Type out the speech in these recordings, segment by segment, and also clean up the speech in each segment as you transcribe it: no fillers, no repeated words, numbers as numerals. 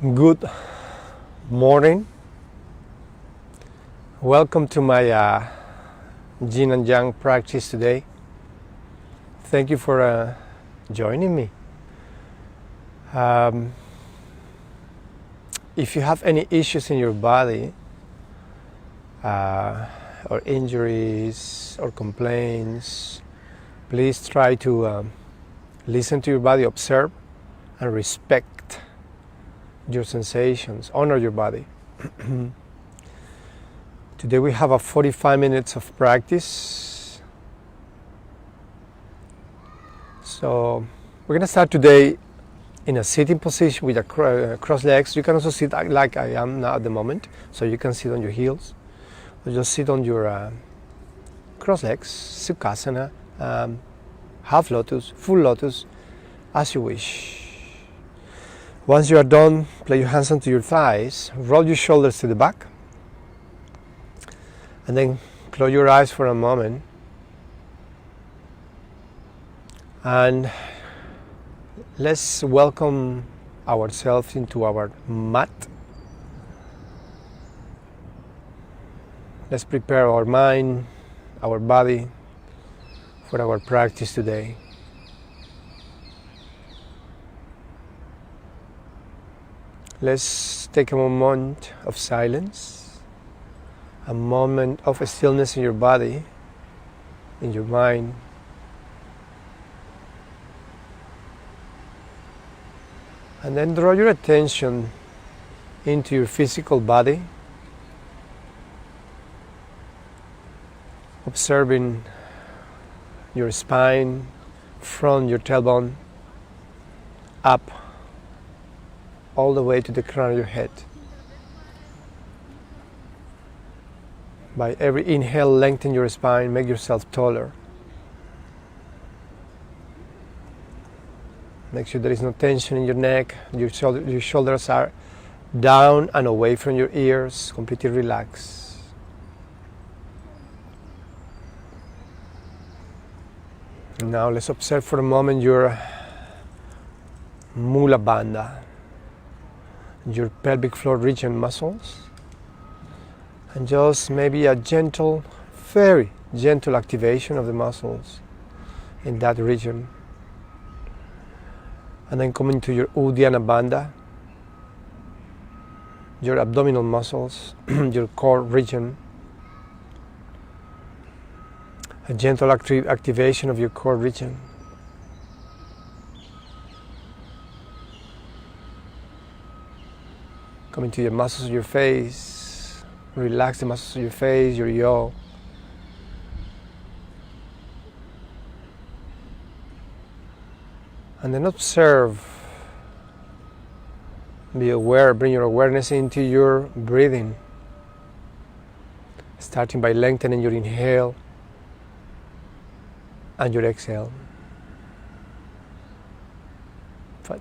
Good morning. Welcome to my yin and yang practice today. Thank you for joining me. If you have any issues in your body, or injuries or complaints, please try to listen to your body, observe and respect your sensations, honor your body. Today we have a 45 minutes of practice. So we're going to start today in a sitting position with a crossed legs. You can also sit like I am now at the moment, so you can sit on your heels. Or just sit on your crossed legs, Sukhasana, half lotus, full lotus, as you wish. Once you are done, place your hands onto your thighs, roll your shoulders to the back, and then close your eyes for a moment. And let's welcome ourselves into our mat. Let's prepare our mind, our body for our practice today. Let's take a moment of silence, a moment of stillness in your body, in your mind. And then draw your attention into your physical body, observing your spine from your tailbone up all the way to the crown of your head. By every inhale, lengthen your spine, make yourself taller. Make sure there is no tension in your neck, your shoulders are down and away from your ears, completely relaxed. Now let's observe for a moment your Mula Bandha, your pelvic floor region muscles, and just maybe a gentle, very gentle activation of the muscles in that region. And then coming to your Uddiyana Bandha, your abdominal muscles, your core region, a gentle activation of your core region. Coming to your muscles of your face, relax the muscles of your face, your jaw. And then observe, be aware, bring your awareness into your breathing. Starting by lengthening your inhale and your exhale.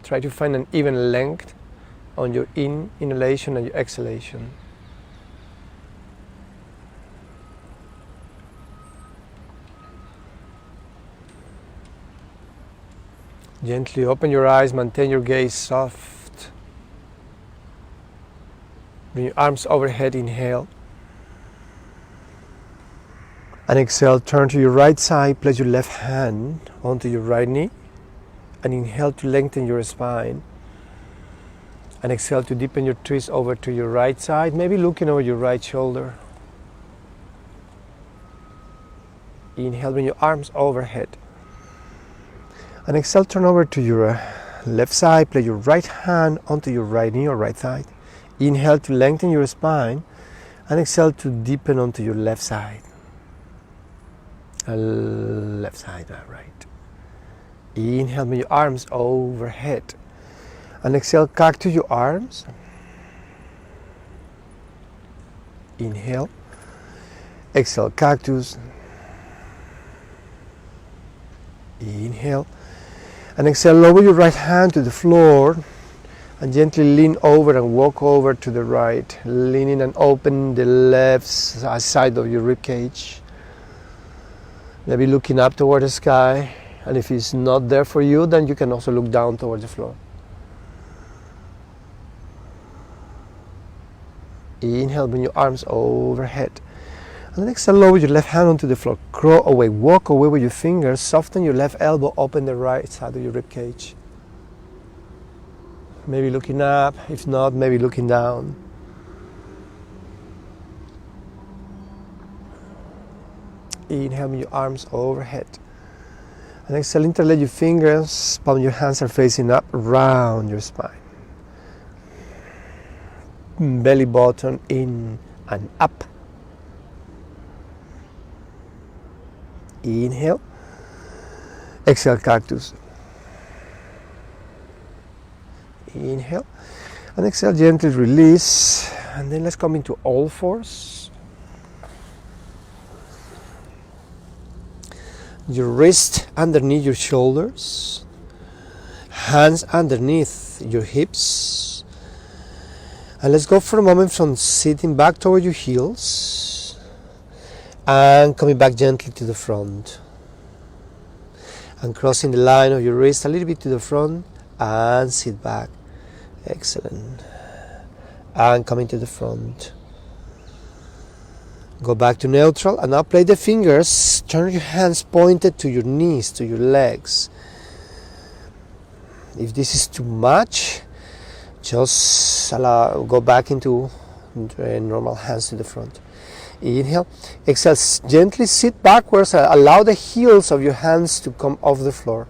Try to find an even length on your inhalation and your exhalation. Gently open your eyes, maintain your gaze soft. Bring your arms overhead, inhale. And exhale, turn to your right side, place your left hand onto your right knee. And inhale to lengthen your spine. And exhale to deepen your twist over to your right side, maybe looking over your right shoulder. Inhale, bring your arms overhead. And exhale, turn over to your left side, place your right hand onto your right knee or right side. Inhale to lengthen your spine, and exhale to deepen onto your left side. Left side, right. Inhale, bring your arms overhead. And exhale, cactus your arms. Inhale. Exhale, cactus. Inhale. And exhale, lower your right hand to the floor and gently lean over and walk over to the right, leaning and open the left side of your rib cage. Maybe looking up toward the sky, and if it's not there for you, then you can also look down toward the floor. Inhale, bring your arms overhead. And then exhale, lower your left hand onto the floor. Crawl away, walk away with your fingers. Soften your left elbow, open the right side of your rib cage. Maybe looking up, if not, maybe looking down. Inhale, bring your arms overhead. And exhale, interlace your fingers, palm of your hands are facing up, round your spine. Belly button in and up. Inhale. Exhale, cactus. Inhale. And exhale, gently release. And then let's come into all fours. Your wrist underneath your shoulders. Hands underneath your hips. And let's go for a moment from sitting back toward your heels and coming back gently to the front. And crossing the line of your wrist a little bit to the front and sit back. Excellent. And coming to the front. Go back to neutral and now play the fingers. Turn your hands pointed to your knees, to your legs. If this is too much, just go back into normal hands to the front. Inhale. Exhale. Gently sit backwards. Allow the heels of your hands to come off the floor.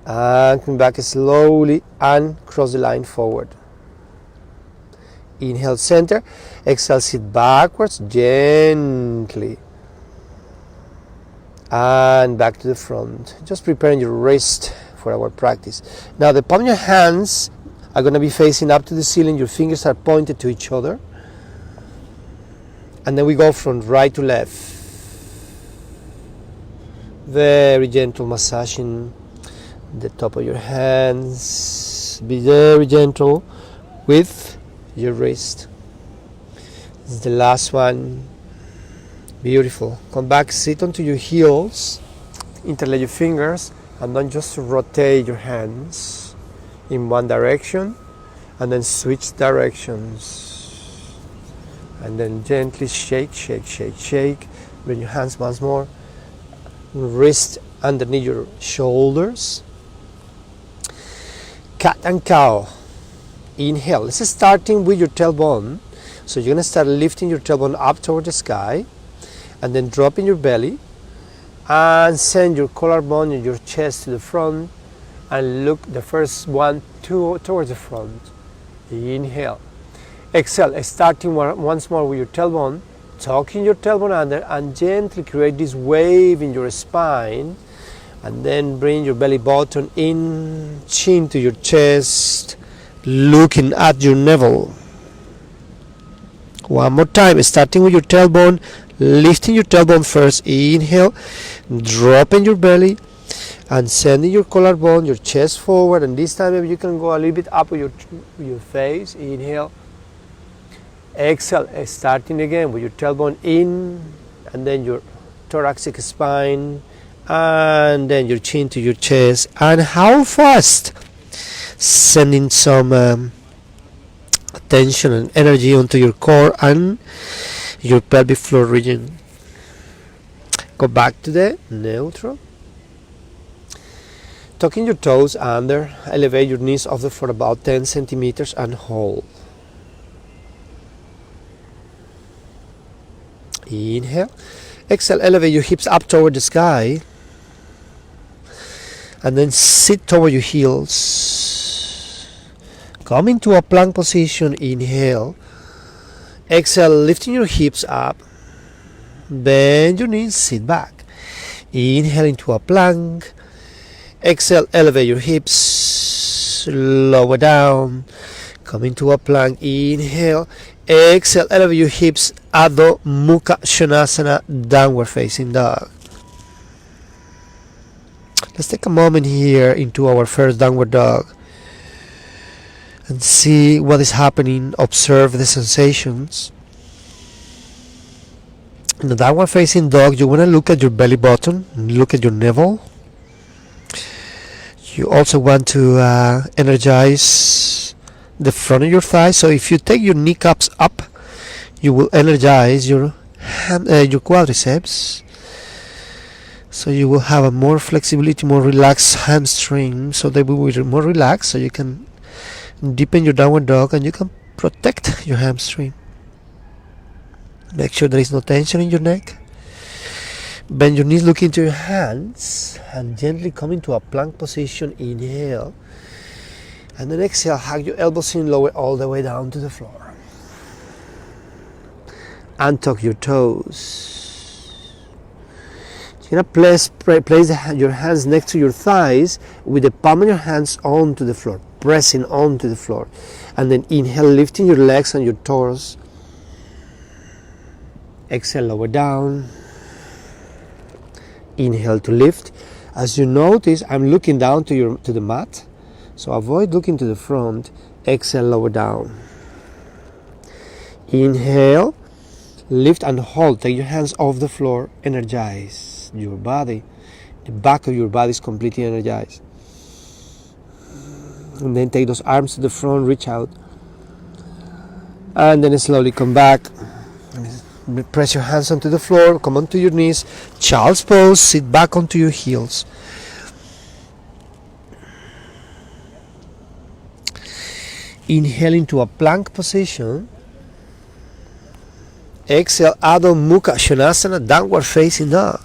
And come back slowly and cross the line forward. Inhale, center. Exhale, sit backwards gently. And back to the front. Just preparing your wrist for our practice. Now the palm of your hands are going to be facing up to the ceiling. Your fingers are pointed to each other. And then we go from right to left. Very gentle massaging the top of your hands. Be very gentle with your wrist. This is the last one. Beautiful. Come back, sit onto your heels. Interlace your fingers. And then just rotate your hands in one direction and then switch directions. And then gently shake, shake, shake, shake. Bring your hands once more. Wrist underneath your shoulders. Cat and cow. Inhale. This is starting with your tailbone. So you're going to start lifting your tailbone up toward the sky and then dropping your belly. And send your collarbone and your chest to the front and look the first one towards the front. Inhale. Exhale, starting once more with your tailbone, tucking your tailbone under and gently create this wave in your spine and then bring your belly button in, chin to your chest, looking at your navel. One more time, starting with your tailbone, lifting your tailbone first. Inhale, dropping your belly and sending your collarbone, your chest forward, and this time maybe you can go a little bit up with your face. Inhale. Exhale, starting again with your tailbone in and then your thoracic spine and then your chin to your chest. And how fast? Sending some attention and energy onto your core and your pelvic floor region. Go back to the neutral. Tucking your toes under, elevate your knees off the floor about 10 centimeters and hold. Inhale. Exhale, elevate your hips up toward the sky. And then sit toward your heels. Come into a plank position. Inhale. Exhale, lifting your hips up. Bend your knees, sit back. Inhale into a plank. Exhale, elevate your hips. Lower down. Come into a plank. Inhale. Exhale, elevate your hips. Adho Mukha Svanasana, downward facing dog. Let's take a moment here into our first downward dog and see what is happening. Observe the sensations. In the downward facing dog, you want to look at your belly button, look at your navel. You also want to energize the front of your thighs. So if you take your kneecaps up, you will energize your quadriceps. So you will have a more flexibility, more relaxed hamstring. So they will be more relaxed. So you can deepen your downward dog and you can protect your hamstring. Make sure there is no tension in your neck. Bend your knees, look into your hands, and gently come into a plank position. Inhale. And then exhale, hug your elbows in, lower all the way down to the floor. Untuck your toes. You're going to place your hands next to your thighs with the palm of your hands onto the floor, pressing onto the floor. And then inhale, lifting your legs and your torso. Exhale, lower down. Inhale to lift. As you notice, I'm looking down to the mat, so avoid looking to the front. Exhale, lower down. Inhale, lift and hold. Take your hands off the floor. Energize your body. The back of your body is completely energized. And then take those arms to the front, reach out. And then slowly come back. Press your hands onto the floor, come onto your knees, child's pose, sit back onto your heels. Inhale into a plank position. Exhale, Adho Mukha Svanasana, downward facing dog.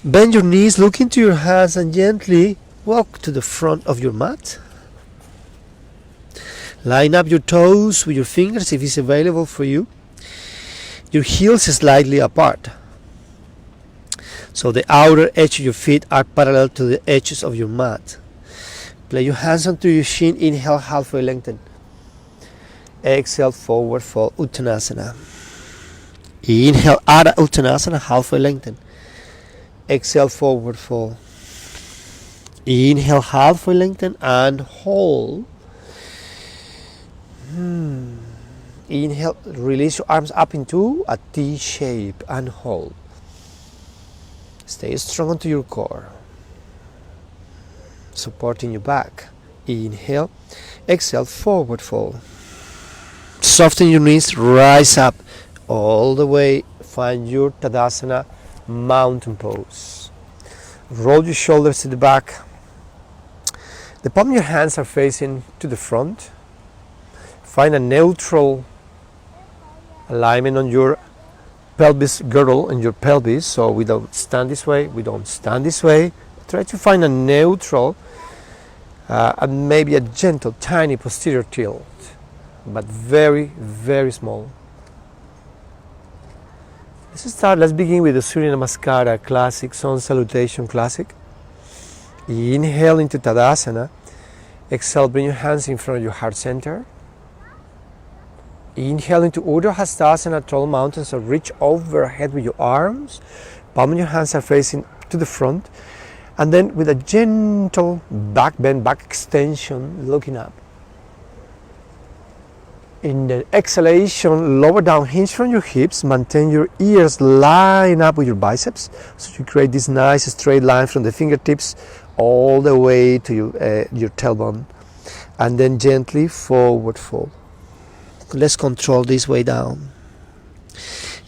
Bend your knees, look into your hands and gently walk to the front of your mat. Line up your toes with your fingers if it's available for you. Your heels slightly apart. So the outer edge of your feet are parallel to the edges of your mat. Place your hands onto your shin. Inhale, halfway lengthen. Exhale, forward fold, Uttanasana. Inhale, Adho Uttanasana, halfway lengthen. Exhale, forward fold. Inhale, halfway lengthen and hold. Inhale, release your arms up into a T shape and hold. Stay strong onto your core, supporting your back. Inhale, exhale, forward fold. Soften your knees, rise up all the way. Find your Tadasana, mountain pose. Roll your shoulders to the back. The palm of your hands are facing to the front. Find a neutral alignment on your pelvis girdle and your pelvis. So we don't stand this way, we don't stand this way. Try to find a neutral and maybe a gentle, tiny posterior tilt, but very, very small. Let's begin with the Surya Namaskara classic, sun salutation classic. Inhale into Tadasana. Exhale, bring your hands in front of your heart center. Inhale into Urdhva Hastasana, tall mountain, so reach overhead with your arms. Palm of your hands are facing to the front. And then with a gentle back bend, back extension, looking up. In the exhalation, lower down, hinge from your hips, maintain your ears line up with your biceps. So you create this nice straight line from the fingertips all the way to your tailbone. And then gently forward fold. Let's control this way down.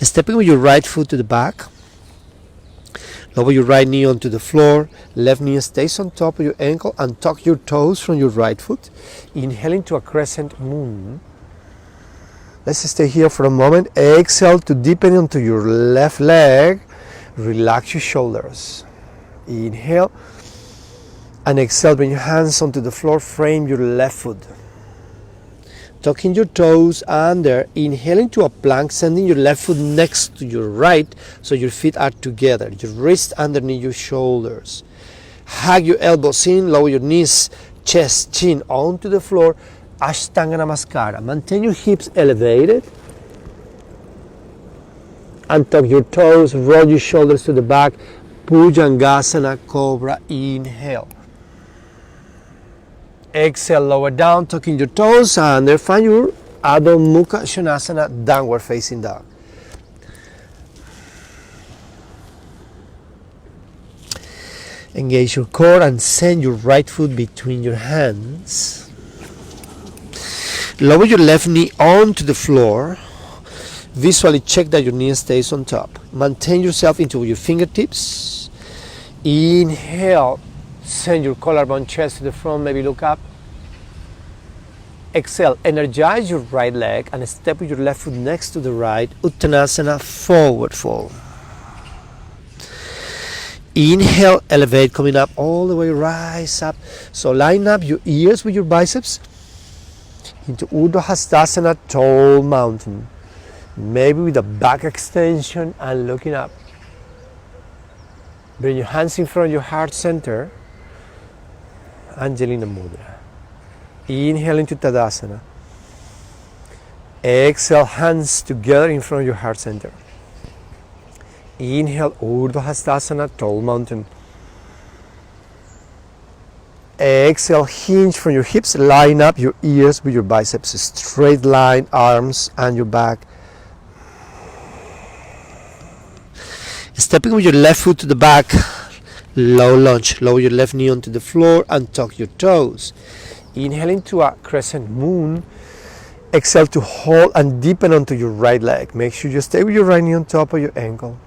Stepping with your right foot to the back. Lower your right knee onto the floor. Left knee stays on top of your ankle and tuck your toes from your right foot. Inhale into a crescent moon. Let's stay here for a moment. Exhale to deepen into your left leg. Relax your shoulders. Inhale. And exhale, bring your hands onto the floor. Frame your left foot. Tucking your toes under, inhaling to a plank, sending your left foot next to your right so your feet are together. Your wrist underneath your shoulders. Hug your elbows in, lower your knees, chest, chin onto the floor. Ashtanga Namaskara. Maintain your hips elevated. Untuck your toes, roll your shoulders to the back. Bhujangasana, Cobra. Inhale. Exhale, lower down, tucking your toes under. Find your Adho Mukha Svanasana, downward facing dog. Engage your core and send your right foot between your hands. Lower your left knee onto the floor. Visually check that your knee stays on top. Maintain yourself into your fingertips. Inhale, send your collarbone chest to the front, maybe look up. Exhale, energize your right leg and step with your left foot next to the right. Uttanasana, forward fold. Inhale, elevate, coming up all the way, rise up. So line up your ears with your biceps into Urdhva Hastasana, tall mountain. Maybe with a back extension and looking up. Bring your hands in front of your heart center. Angelina Mudra. Inhale into Tadasana. Exhale, hands together in front of your heart center. Inhale, Urdhva Hastasana, tall mountain. Exhale, hinge from your hips, line up your ears with your biceps, straight line, arms and your back. Stepping with your left foot to the back, low lunge, lower your left knee onto the floor and tuck your toes. Inhale into a crescent moon. Exhale to hold and deepen onto your right leg. Make sure you stay with your right knee on top of your ankle.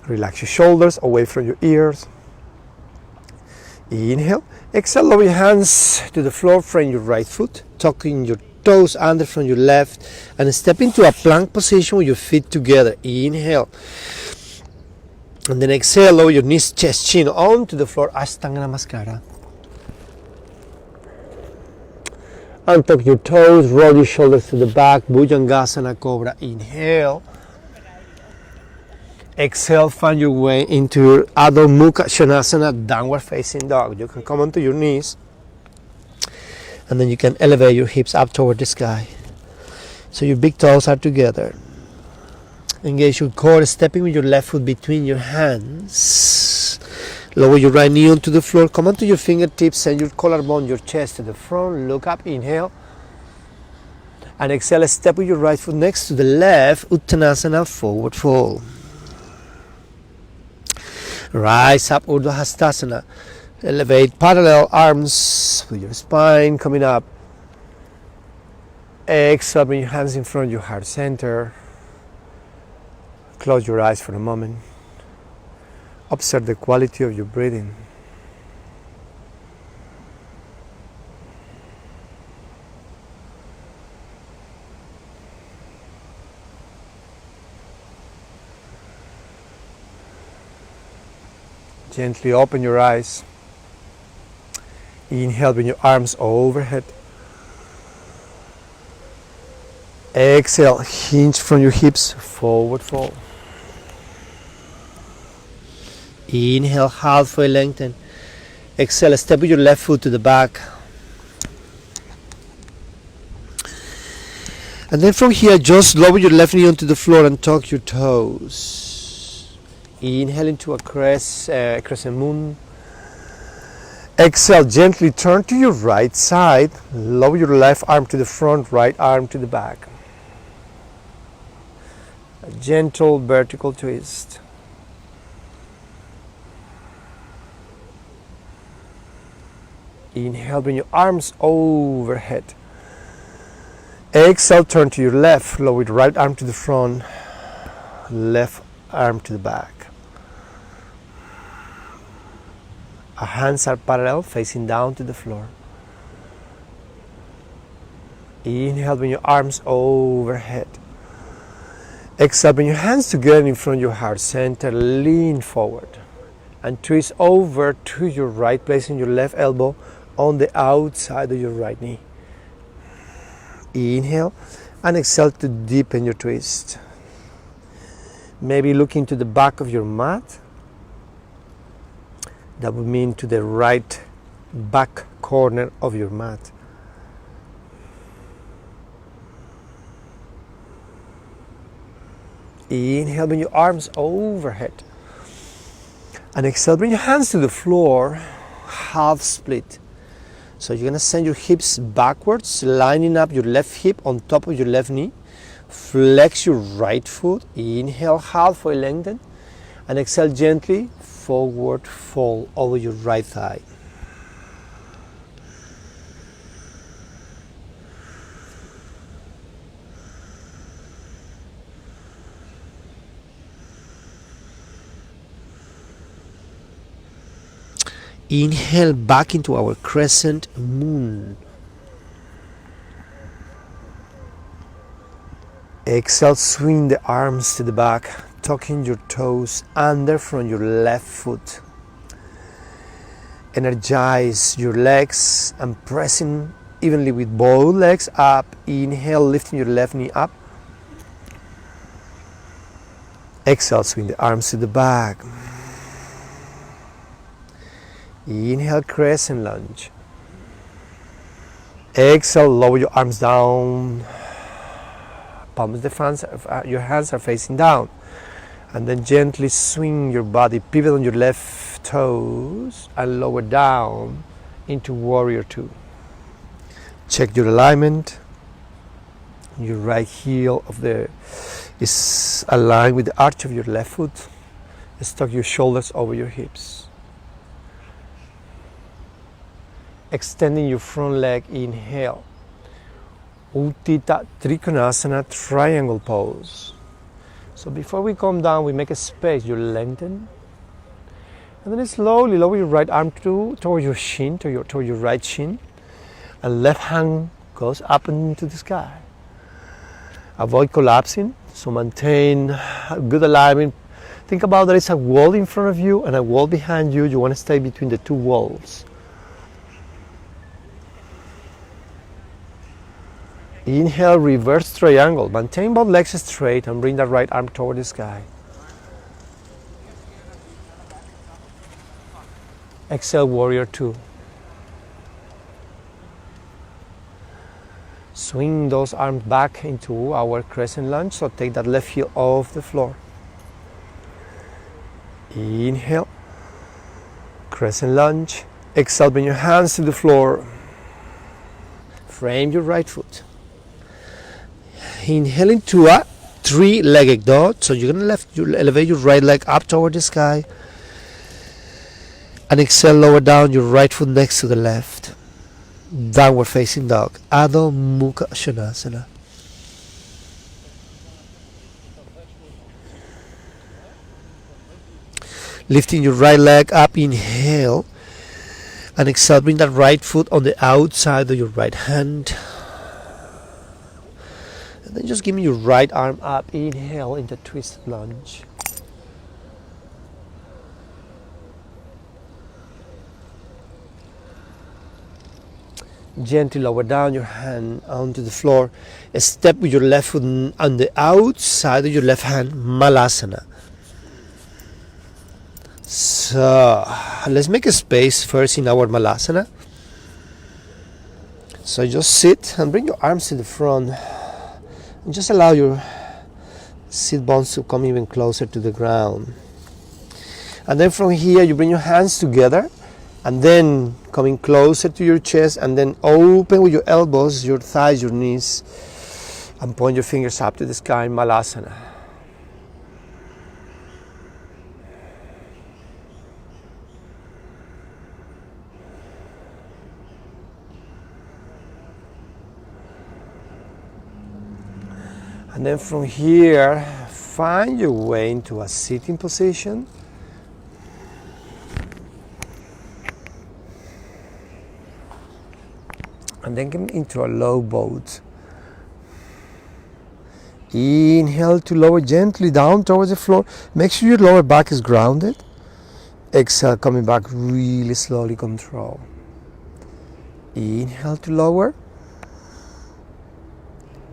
Relax your shoulders away from your ears. Inhale. Exhale, lower your hands to the floor, frame your right foot, tucking your toes under from your left, and step into a plank position with your feet together. Inhale. And then exhale, lower your knees, chest, chin onto the floor, Ashtanga Namaskara. Untuck your toes, roll your shoulders to the back, Bhujangasana Cobra. Inhale. Exhale, find your way into your Adho Mukha Svanasana, downward facing dog. You can come onto your knees and then you can elevate your hips up toward the sky. So your big toes are together. Engage your core, stepping with your left foot between your hands. Lower your right knee onto the floor. Come onto your fingertips, send your collarbone, your chest to the front. Look up, inhale. And exhale, step with your right foot next to the left. Uttanasana, forward fold. Rise up, Urdhva Hastasana. Elevate parallel arms with your spine coming up. Exhale, bring your hands in front of your heart center. Close your eyes for a moment. Observe the quality of your breathing. Gently open your eyes. Inhale, bring your arms overhead. Exhale, hinge from your hips, forward fold. Inhale, halfway lengthen. Exhale, step with your left foot to the back. And then from here, just lower your left knee onto the floor and tuck your toes. Inhale into a crescent moon. Exhale, gently turn to your right side. Lower your left arm to the front, right arm to the back. A gentle vertical twist. Inhale, bring your arms overhead. Exhale, turn to your left. Lower your right arm to the front, left arm to the back. Our hands are parallel, facing down to the floor. Inhale, bring your arms overhead. Exhale, bring your hands together in front of your heart center. Lean forward and twist over to your right, placing your left elbow on the outside of your right knee. Inhale and exhale to deepen your twist. Maybe looking to the back of your mat. That would mean to the right back corner of your mat. Inhale, bring your arms overhead. And exhale, bring your hands to the floor, half split. So you're going to send your hips backwards, lining up your left hip on top of your left knee. Flex your right foot. Inhale, halfway lengthen. And exhale gently, forward fold over your right thigh. Inhale back into our crescent moon. Exhale, swing the arms to the back, tucking your toes under from your left foot. Energize your legs and pressing evenly with both legs up. Inhale, lifting your left knee up. Exhale, swing the arms to the back. Inhale, crescent lunge. Exhale, lower your arms down. Palms of the hands, your hands are facing down. And then gently swing your body, pivot on your left toes and lower down into warrior two. Check your alignment. Your right heel is aligned with the arch of your left foot. Tuck your shoulders over your hips. Extending your front leg, inhale. Uttita Trikonasana, triangle pose. So before we come down, we make a space, you lengthen. And then slowly lower your right arm toward your shin, toward your right shin. And left hand goes up into the sky. Avoid collapsing, so maintain a good alignment. Think about there is a wall in front of you and a wall behind you. You want to stay between the two walls. Inhale, reverse triangle. Maintain both legs straight and bring that right arm toward the sky. Exhale, warrior two. Swing those arms back into our crescent lunge. So take that left heel off the floor. Inhale, crescent lunge. Exhale, bring your hands to the floor. Frame your right foot. Inhale into a three-legged dog. So you're going to elevate your right leg up toward the sky. And exhale, lower down your right foot next to the left. Downward facing dog. Adho Mukha Svanasana. Lifting your right leg up, inhale. And exhale, bring that right foot on the outside of your right hand. And then just give me your right arm up. Inhale into twisted lunge. Gently lower down your hand onto the floor. Step with your left foot on the outside of your left hand, Malasana. So let's make a space first in our Malasana. So just sit and bring your arms to the front. And just allow your sit bones to come even closer to the ground. And then from here you bring your hands together. And then coming closer to your chest, and then open with your elbows, your thighs, your knees, and point your fingers up to the sky, Malasana. And then from here, find your way into a sitting position. And then get into a low boat. Inhale to lower gently down towards the floor. Make sure your lower back is grounded. Exhale, coming back really slowly, control. Inhale to lower.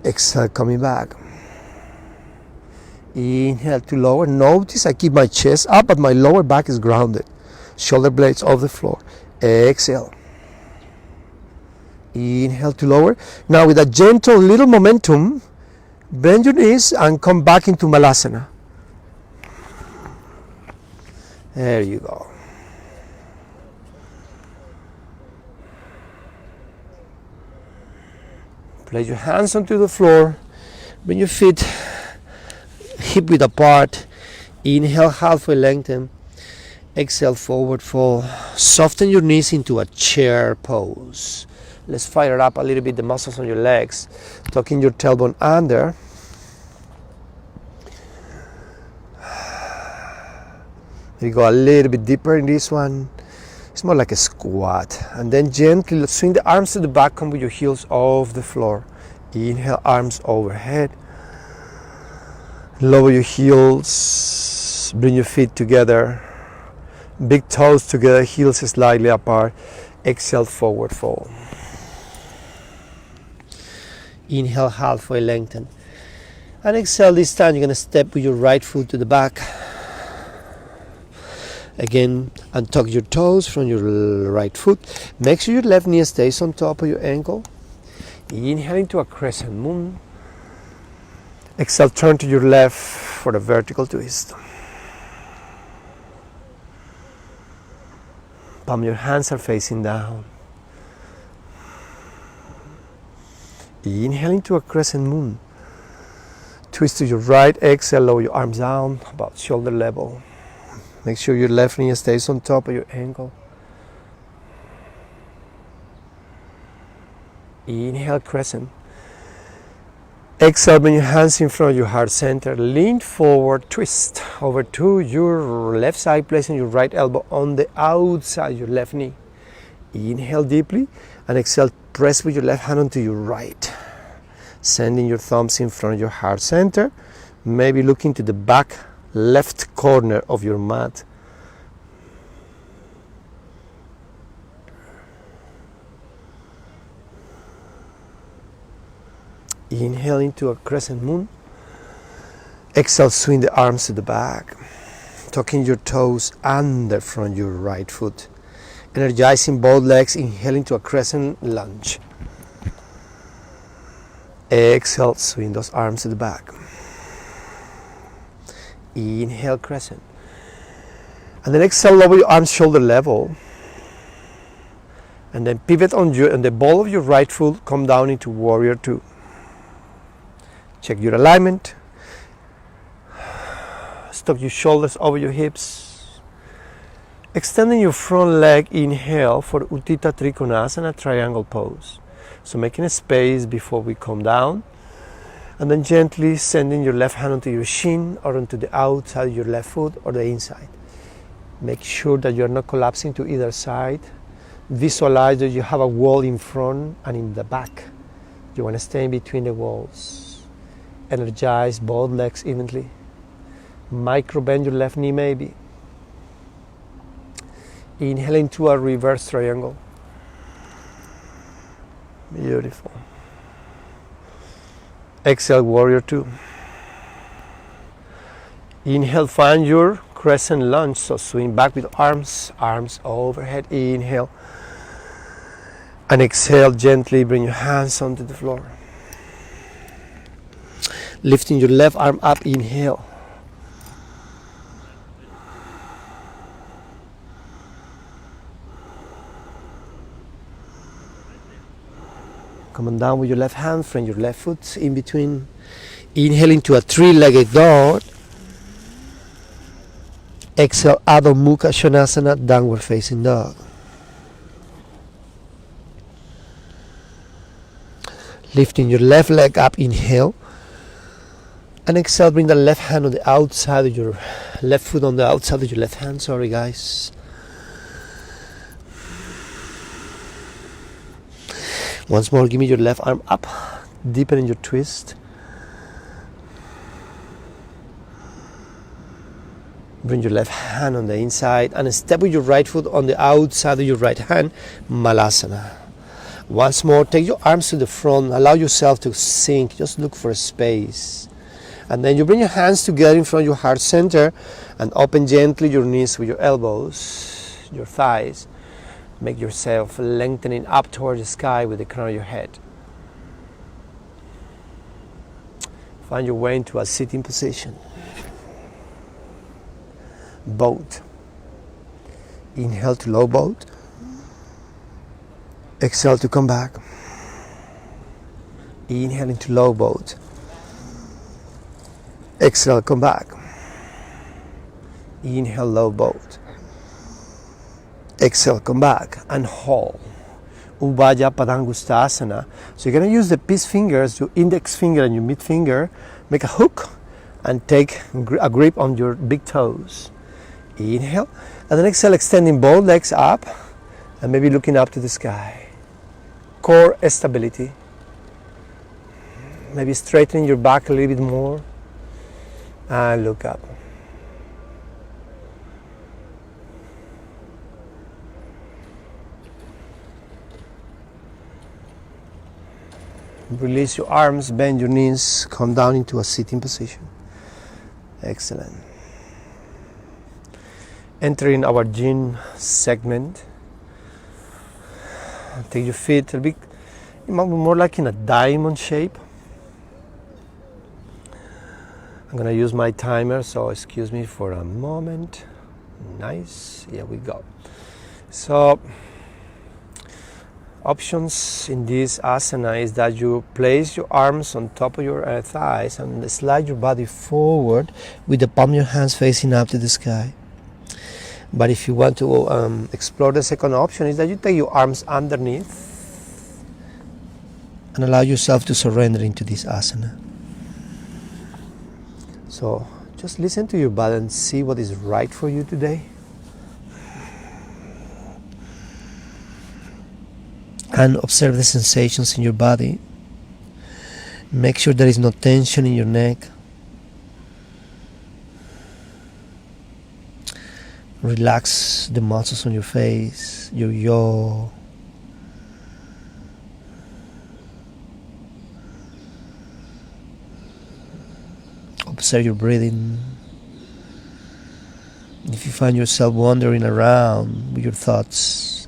Exhale, coming back. Inhale to lower. Notice I keep my chest up, but my lower back is grounded. Shoulder blades off the floor. Exhale. Inhale to lower. Now with a gentle little momentum, bend your knees and come back into Malasana. There you go. Place your hands onto the floor. Bring your feet hip width apart. Inhale, halfway lengthen. Exhale, forward fold. Soften your knees into a chair pose. Let's fire up a little bit the muscles on your legs. Tucking your tailbone under. You go a little bit deeper in this one. It's more like a squat. And then gently swing the arms to the back, come with your heels off the floor. Inhale, arms overhead. Lower your heels. Bring your feet together. Big toes together, heels slightly apart. Exhale, forward fold. Inhale, halfway lengthen. And exhale, this time you're going to step with your right foot to the back. Again, untuck your toes from your right foot. Make sure your left knee stays on top of your ankle. Inhale into a crescent moon. Exhale, turn to your left for the vertical twist. Palm your hands are facing down. Inhale into a crescent moon. Twist to your right, exhale, lower your arms down, about shoulder level. Make sure your left knee stays on top of your ankle. Inhale, crescent. Exhale, bring your hands in front of your heart center. Lean forward, twist over to your left side, placing your right elbow on the outside of your left knee. Inhale deeply and exhale, press with your left hand onto your right. Sending your thumbs in front of your heart center. Maybe looking to the back left corner of your mat. Inhale into a crescent moon. Exhale, swing the arms to the back. Tucking your toes under from your right foot. Energizing both legs, inhale into a crescent lunge. Exhale, swing those arms to the back. Inhale, crescent. And then exhale, lower your arms shoulder level. And then pivot on the ball of your right foot, come down into warrior two. Check your alignment. Tuck your shoulders over your hips. Extending your front leg, inhale for Utthita Trikonasana, triangle pose. So making a space before we come down. And then gently sending your left hand onto your shin or onto the outside of your left foot or the inside. Make sure that you're not collapsing to either side. Visualize that you have a wall in front and in the back. You want to stay in between the walls. Energize both legs evenly. Micro bend your left knee maybe. Inhale into a reverse triangle. Beautiful. Exhale, warrior two. Inhale, find your crescent lunge. So swing back with arms overhead. Inhale. And exhale, gently bring your hands onto the floor. Lifting your left arm up, inhale. Coming down with your left hand, frame your left foot in between. Inhale into a three-legged dog. Exhale, Adho Mukha Svanasana, downward facing dog. Lifting your left leg up, inhale. And exhale, bring the left hand on the outside of your left foot on the outside of your left hand. Sorry, guys. Once more, give me your left arm up. Deepen in your twist. Bring your left hand on the inside and step with your right foot on the outside of your right hand. Malasana. Once more, take your arms to the front. Allow yourself to sink. Just look for a space. And then you bring your hands together in front of your heart center and open gently your knees with your elbows, your thighs. Make yourself lengthening up towards the sky with the crown of your head. Find your way into a sitting position. Boat. Inhale to low boat. Exhale to come back. Inhale into low boat. Exhale, come back. Inhale, low boat. Exhale, come back and hold. Ubaya Padangustasana. So you're going to use the peace fingers, your index finger and your mid finger, make a hook and take a grip on your big toes. Inhale, and then exhale, extending both legs up and maybe looking up to the sky. Core stability. Maybe straightening your back a little bit more and look up. Release your arms, bend your knees, come down into a sitting position. Excellent. Entering our Yin segment. Take your feet a bit more like in a diamond shape. I'm going to use my timer, so excuse me for a moment. Nice. Here we go. So, options in this asana is that you place your arms on top of your thighs and slide your body forward with the palm of your hands facing up to the sky. But if you want to explore the second option, is that you take your arms underneath and allow yourself to surrender into this asana. So just listen to your body and see what is right for you today. And observe the sensations in your body. Make sure there is no tension in your neck. Relax the muscles on your face, your jaw. Observe your breathing. If you find yourself wandering around with your thoughts,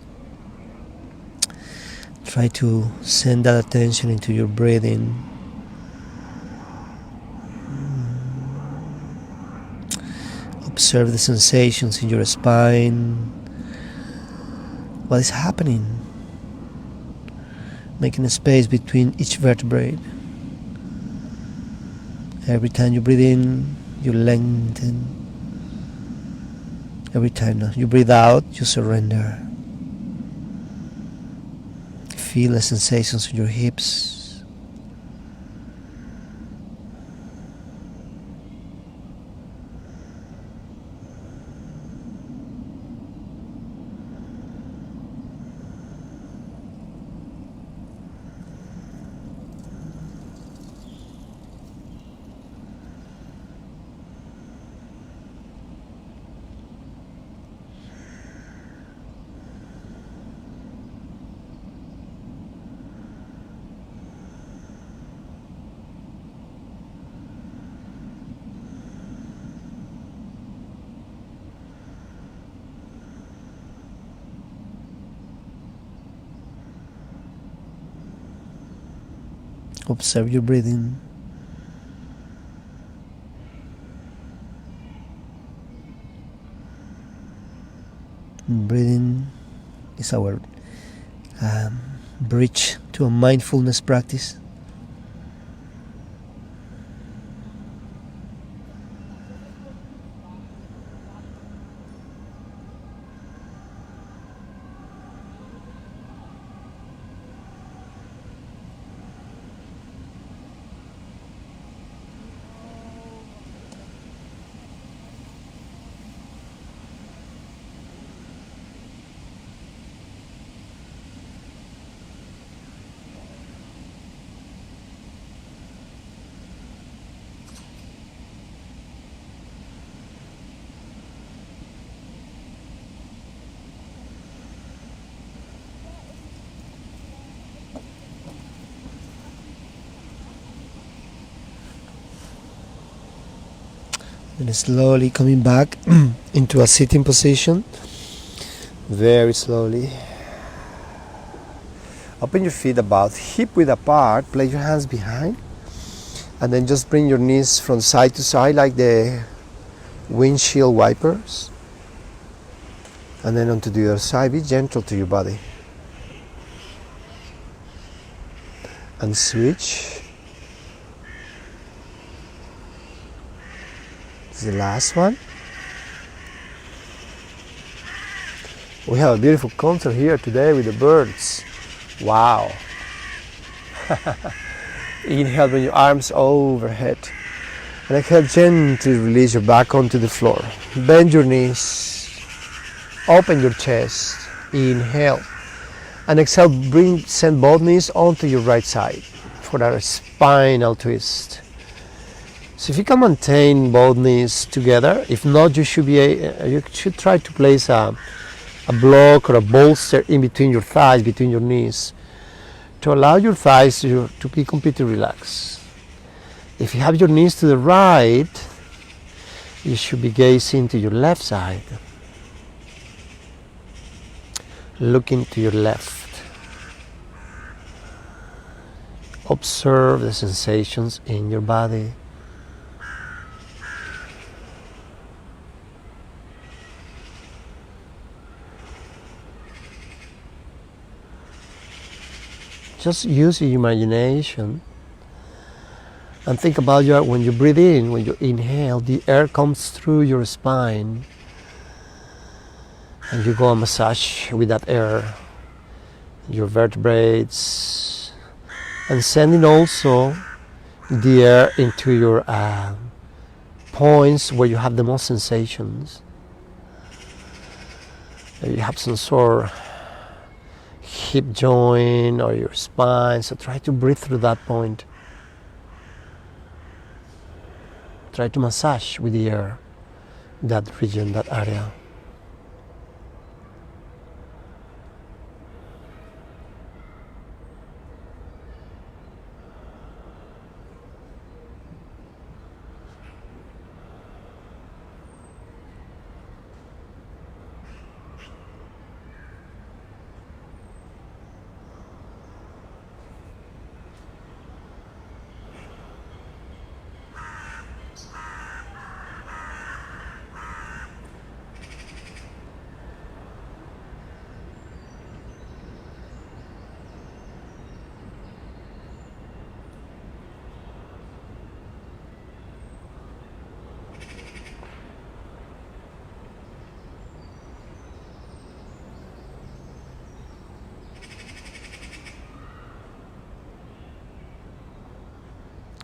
try to send that attention into your breathing. Observe the sensations in your spine. What is happening? Making a space between each vertebrae. Every time you breathe in, you lengthen. Every time you breathe out, you surrender. Feel the sensations in your hips. Observe your breathing. Breathing is our bridge to a mindfulness practice. And slowly coming back into a sitting position. Very slowly. Open your feet about hip width apart. Place your hands behind. And then just bring your knees from side to side like the windshield wipers. And then onto the other side. Be gentle to your body. And switch. The last one. We have a beautiful concert here today with the birds. Wow. Inhale, bring your arms overhead. And exhale, gently release your back onto the floor. Bend your knees. Open your chest. Inhale. And exhale, send both knees onto your right side for a spinal twist. So if you can maintain both knees together, if not, you should try to place a block or a bolster in between your thighs, between your knees, to allow your thighs to be completely relaxed. If you have your knees to the right, you should be gazing to your left side, looking to your left. Observe the sensations in your body. Just use your imagination and think about when you breathe in, when you inhale, the air comes through your spine and you go and massage with that air your vertebrae, and sending also the air into your points where you have the most sensations. Maybe you have some sore hip joint or your spine, so try to breathe through that point. Try to massage with the air that region, that area.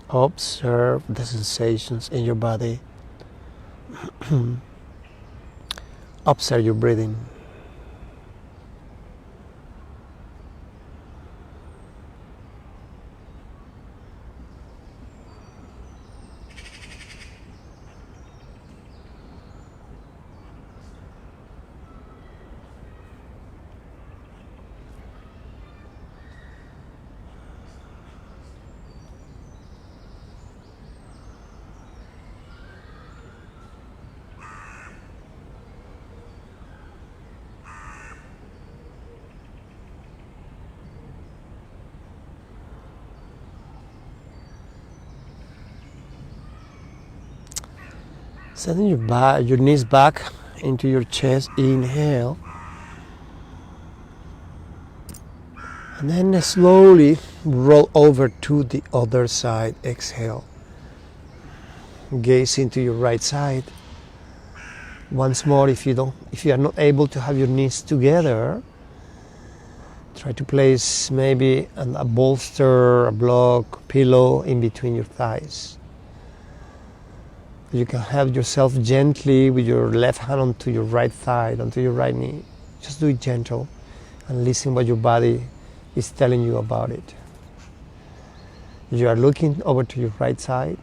Observe the sensations in your body. Observe your breathing. Sending your knees back into your chest, inhale. And then slowly roll over to the other side, exhale. Gaze into your right side. Once more, if you are not able to have your knees together, try to place maybe a bolster, a block, pillow in between your thighs. You can help yourself gently with your left hand onto your right thigh, onto your right knee. Just do it gentle and listen what your body is telling you about it. You are looking over to your right side.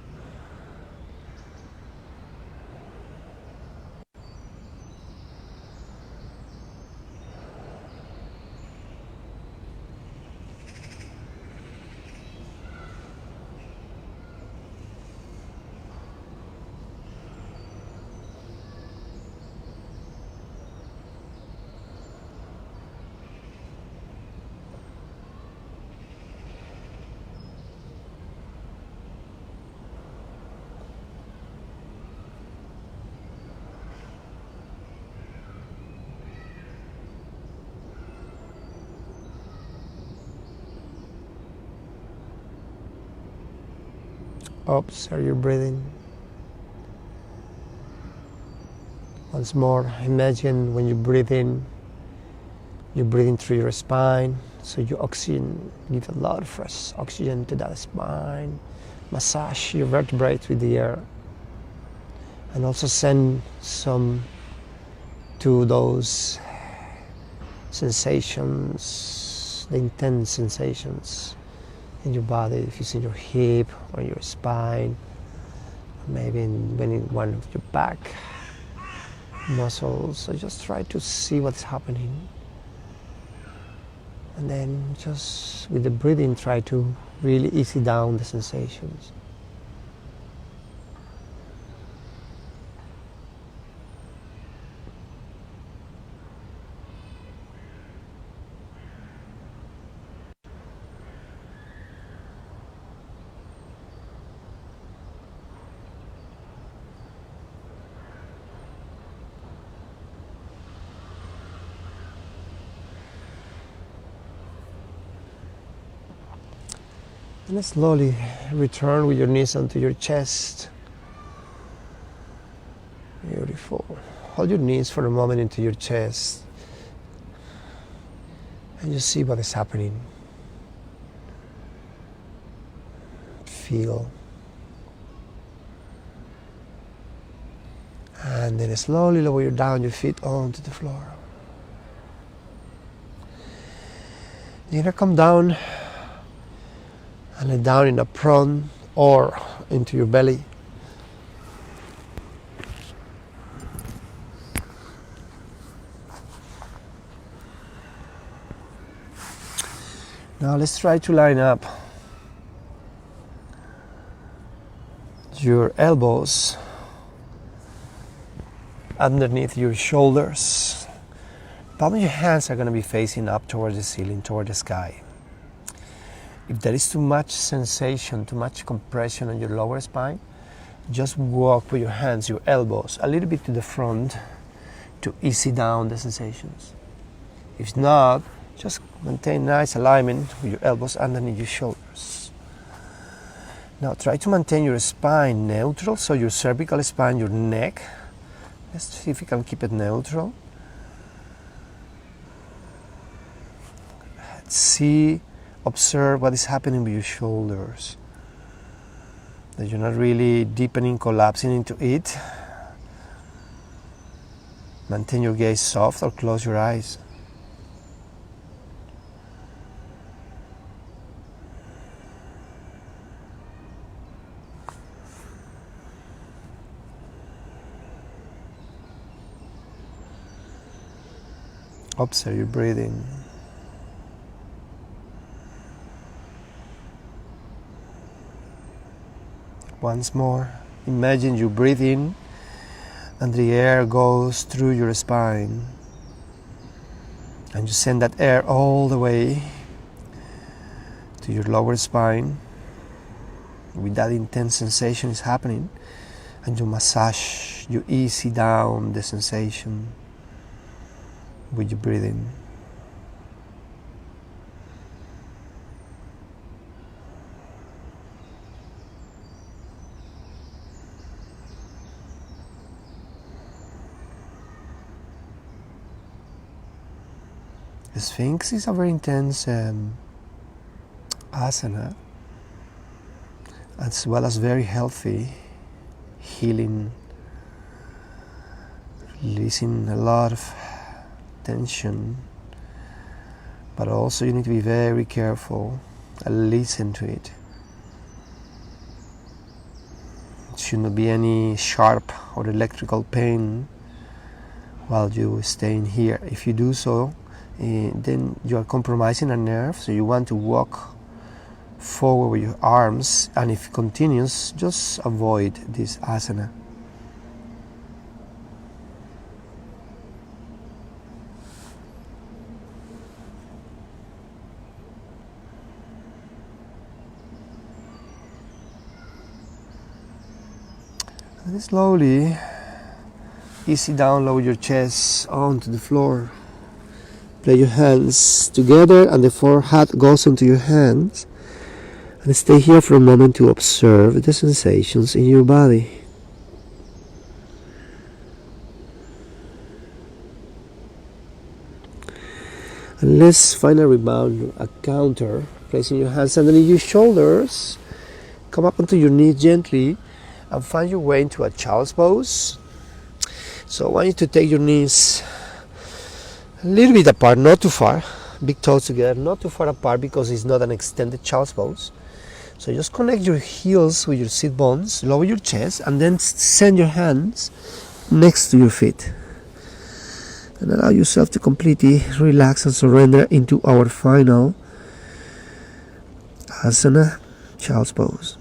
Observe your breathing. Once more, imagine when you breathe in, You're breathing through your spine, so you oxygen, give a lot of fresh oxygen to that spine. Massage your vertebrae with the air, and also send some to those sensations, the intense sensations in your body, if it's in your hip or your spine, maybe in one of your back muscles. So just try to see what's happening, and then just with the breathing try to really ease down the sensations. And then slowly return with your knees onto your chest. Beautiful. Hold your knees for a moment into your chest and just see what is happening. Feel. And then slowly lower down your feet onto the floor. You're going to come down and lay down in a prone or into your belly. Now let's try to line up your elbows underneath your shoulders. Palm of your hands are going to be facing up towards the ceiling, toward the sky. If there is too much sensation, too much compression on your lower spine, just walk with your hands, your elbows, a little bit to the front to ease down the sensations. If not, just maintain nice alignment with your elbows underneath your shoulders. Now try to maintain your spine neutral, so your cervical spine, your neck. Let's see if you can keep it neutral. Observe what is happening with your shoulders. That you're not really deepening, collapsing into it. Maintain your gaze soft or close your eyes. Observe your breathing. Once more, imagine you breathe in and the air goes through your spine, and you send that air all the way to your lower spine. With that intense sensation is happening, and you massage, you ease down the sensation with your breathing. The Sphinx is a very intense asana, as well as very healthy, healing, releasing a lot of tension, but also you need to be very careful and listen to it. It should not be any sharp or electrical pain while you stay in here. If you do so, then you are compromising a nerve, so you want to walk forward with your arms, and if it continues, just avoid this asana. And slowly easy down, lower your chest onto the floor. Lay your hands together and the forehead goes onto your hands, and stay here for a moment to observe the sensations in your body. And let's find a rebound, a counter, placing your hands underneath your shoulders. Come up onto your knees gently and find your way into a child's pose. So I want you to take your knees a little bit apart, not too far. Big toes together, not too far apart because it's not an extended child's pose. So just connect your heels with your sit bones, lower your chest, and then send your hands next to your feet. And allow yourself to completely relax and surrender into our final asana, child's pose.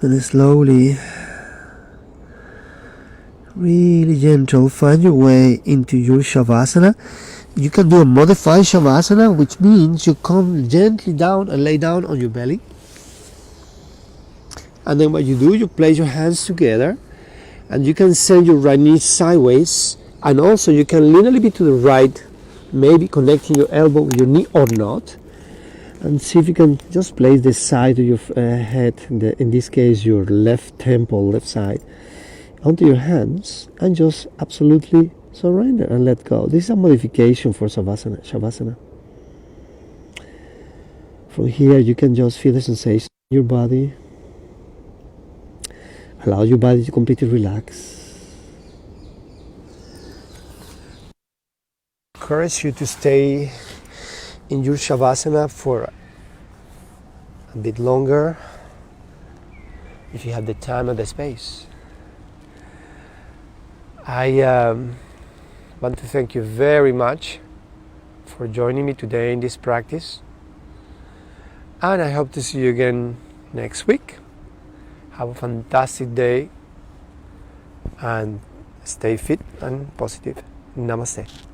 Then slowly, really gentle, find your way into your Shavasana. You can do a modified Shavasana, which means you come gently down and lay down on your belly. And then what you do, you place your hands together and you can send your right knee sideways, and also you can lean a little bit to the right, maybe connecting your elbow with your knee or not. And see if you can just place the side of your head, in this case your left temple, left side, onto your hands, and just absolutely surrender and let go. This is a modification for Shavasana. From here you can just feel the sensation in your body. Allow your body to completely relax. Encourage you to stay in your Shavasana for a bit longer if you have the time and the space. I want to thank you very much for joining me today in this practice, and I hope to see you again next week. Have a fantastic day and stay fit and positive. Namaste.